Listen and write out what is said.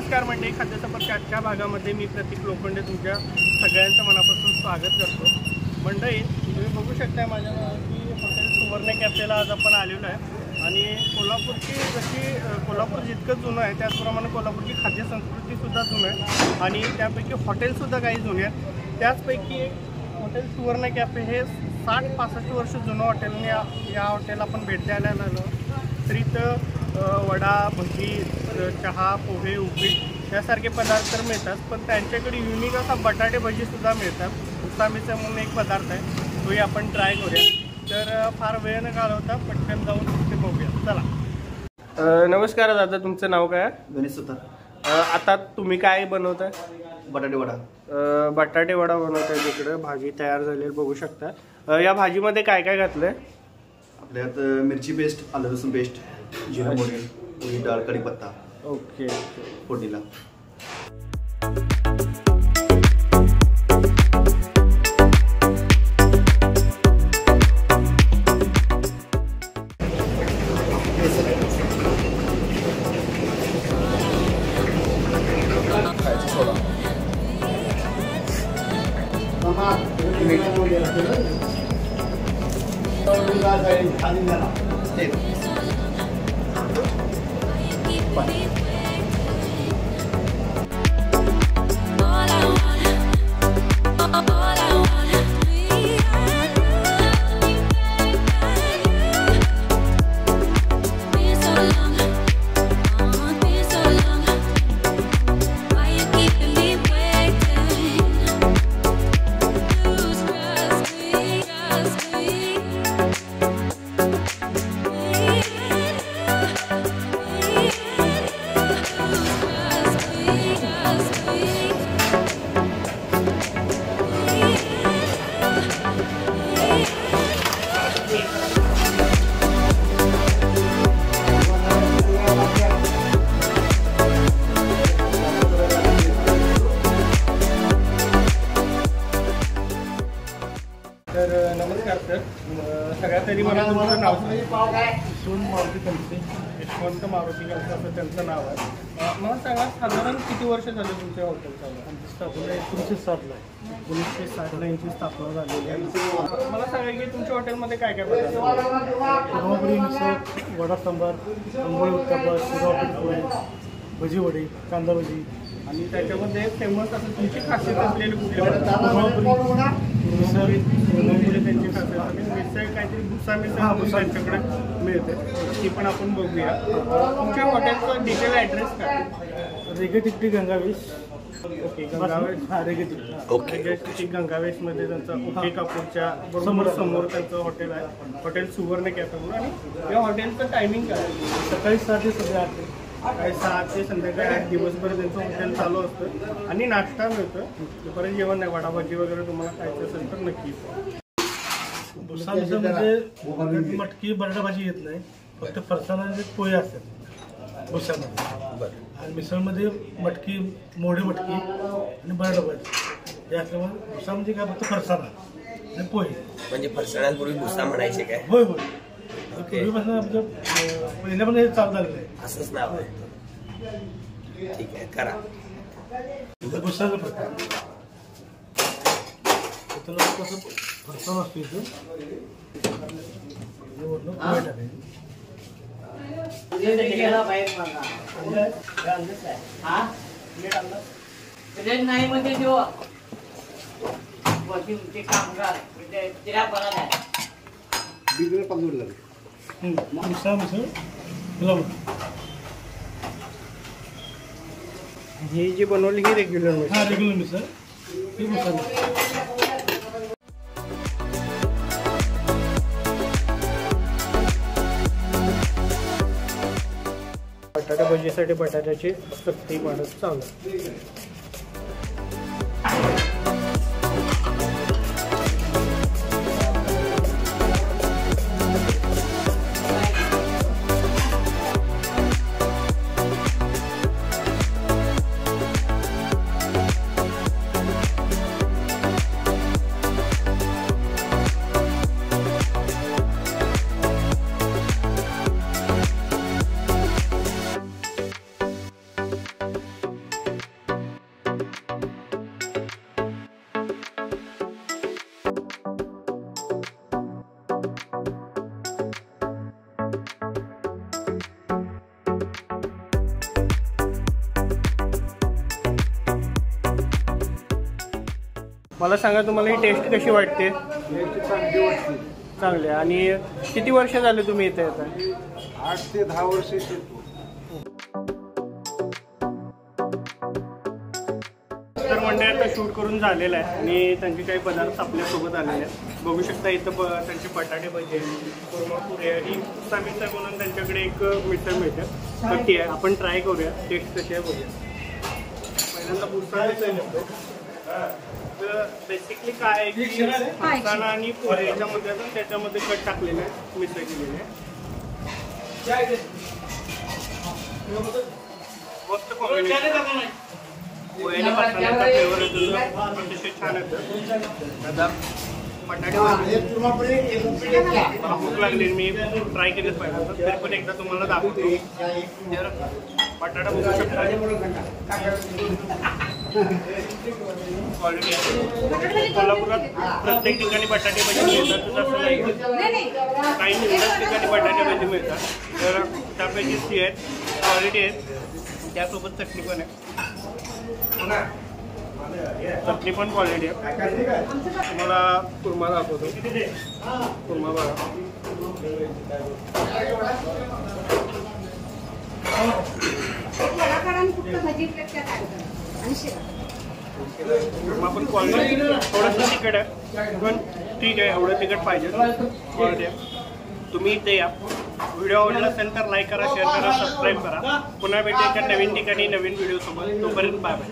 नमस्कार मंडळी, खाद्यसंपर्क आजच्या भागामध्ये मी प्रतीक लोखंडे तुमच्या सगळ्यांचं मनापासून स्वागत करतो। मंडळी, तुम्ही बघू शकता माझ्या की हॉटेल सुवर्ण कॅफेला आज आपण आलेलो आहे आणि कोल्हापूरची जशी कोल्हापूर जितकं जुनं आहे त्याचप्रमाणे कोल्हापूरची खाद्यसंस्कृतीसुद्धा जुनं आहे आणि त्यापैकी हॉटेलसुद्धा काही जुने आहेत। त्याचपैकी एक हॉटेल सुवर्ण कॅफे हे 60-65 वर्ष जुनं हॉटेलने या हॉटेल आपण भेट द्यायला आलो। तर इथं वडा, भजी, चहा, पोहे, उपीट यासारखे पदार्थ तर मिळतात, पण त्यांच्याकडे युनिक असा बटाटे भजीसुद्धा मिळतात। उसामीचा म्हणून एक पदार्थ आहे, तोही आपण ट्राय करूया। तर फार वेळ न घालवता पटकन जाऊन ते बघूया, चला। नमस्कार दादा, तुमचं नाव काय? गणेश सुतार। आता तुम्ही काय बनवताय? बटाटे वडा। बटाटे वडा बनवताय, तिकडे भाजी तयार झालेली बघू शकता। या भाजीमध्ये काय काय घातलंय? आपल्यात मिरची पेस्ट, आलं लसूण पेस्ट, जिरा मोहरी, उडीद डाळ, कढीपत्ता ओके फोडणीला। तर नमस्कार सर, सगळ्यात आधी मला तुमचं नाव यशवंत मारुती कलसे। यशवंत मारुती कलसे असं त्यांचं नाव आहे। मला सांगा, साधारण किती वर्ष झाले तुमच्या हॉटेल चालू? आमची स्थापना 1960ला आहे। 1960ला यांची स्थापना झालेली आहे। मला सांगा की तुमच्या हॉटेलमध्ये काय काय पदार्थ? कोल्हापुरी मिसळ, वडा सांबार, आंबोळी उत्तप्पा, शिरा पोळी, भजी वडी, कांदा भजी आणि त्याच्यामध्ये फेमस असं तुमची खासियत असलेली कुठली मिसळ, त्यांची खासियत आणि मिसळ काहीतरी भुसा मिसळ त्यांच्याकडे मिळते, ती पण आपण बघूया। तुमच्या हॉटेलचा डिटेल ॲड्रेस काय? रेगे टिकटी गंगावेश। ओके, गंगावेश। हा, रेगे टिकटी। ओके, गंगावेशमध्ये त्यांचं ओके कापूरच्या बरोबर समोर त्यांचं हॉटेल आहे, हॉटेल सुवर्ण कॅफे म्हणून। आणि या हॉटेलचं टायमिंग काय? सकाळी 6 ते संध्याकाळी 8। सकाळी 6 ते संध्याकाळी 8 दिवसभर त्यांचं हॉटेल चालू असतं आणि नाश्ता मिळतं। दुपारी जेवण नाही, वडाभाजी वगैरे तुम्हाला खायचं असेल तर नक्की। भुसा मिसळ म्हणजे मटकी बटाटा भाजी येत नाही, फक्त फरसाणाचे पोहे असतात भुसामध्ये। आणि मिसळमध्ये मटकी, मोठी मटकी आणि बटाटा भाजी हे असल्यामुळे भुसा म्हणजे काय, फक्त फरसाणा आणि पोहे। म्हणजे फरसाणांपूर्वी भुसा म्हणायचे काय? होय होय, पूर्वीपासून आमचं पहिल्यापासून हे चालू झालेलं आहे, असंच नाव आहे। ठीक आहे, करा। भुसाचा प्रकार त्याला कसं फरसाण असतो इथं, पोहे टाकायचे। नाही म्हणजे जो ते कामगार तिला बघा मिसळ मिसळ ही जी बनवली ही रेग्युलर मिसळ? हा, रेग्युलर मिसळ ही भुसा मिसळ। बटाटा भजीसाठी बटाट्याची सक्ती वाढत चालू। मला सांगा तुम्हाला ही टेस्ट कशी वाटते? चांगली आहे. आणि किती वर्ष झाले तुम्ही इथे येता? 8 ते 10 वर्ष येतो. तर मंडळी आता शूट करून झालेलं आहे आणि त्यांचे काही पदार्थ आपल्यासोबत आलेले आहेत. बघू शकता इथं त्यांचे बटाटे भजी आहे, कुर्मापुरी आहे, ही पुस्ता मिसळ म्हणून त्यांच्याकडे एक मिसळ मिळते. तर ती आहे, आपण ट्राय करूया, टेस्ट कशी आहे बघूया. पहिल्यांदा पुस्ता मिसळ घेतो. तर बेसिकली काय आहे की फरसाणा आणि पोहे याच्यामध्ये त्याच्यामध्ये कट टाकलेलं आहे, मिसळ केलेली आहे. मस्त कॉम्बिनेशन. पोह्याने फरसाण्याचा फ्लेवर येतो, अतिशय छान येतं. आता बटाटे मला भूक लागली, मी ट्राय केलेच पाहिजे, तरी पण एकदा तुम्हाला दाखवतो. तर बटाटा बघू शकता, क्वालिटी आहे. कोल्हापुरात प्रत्येक ठिकाणी बटाटे भजी मिळतात, तसं नाही, काही निवडक ठिकाणी बटाटे भजी मिळतात. तर त्यापैकी ती आहेत, क्वालिटी आहेत, त्यासोबत चटणी पण आहे. चटणी पण क्वालिटी आहे. तुम्हाला कुर्मा दाखवतो, कुर्मा बघा. कुर्मा पण क्वालिटी, थोडंसं तिखट आहे पण ठीक आहे, एवढं तिखट पाहिजे, क्वालिटी आहे. तुम्ही इथे या. व्हिडिओ आवडला असेल तर लाईक करा, शेअर करा, सबस्क्राईब करा. पुन्हा भेटू एका नवीन ठिकाणी नवीन व्हिडिओ सोबत. तोपर्यंत बाय बाय.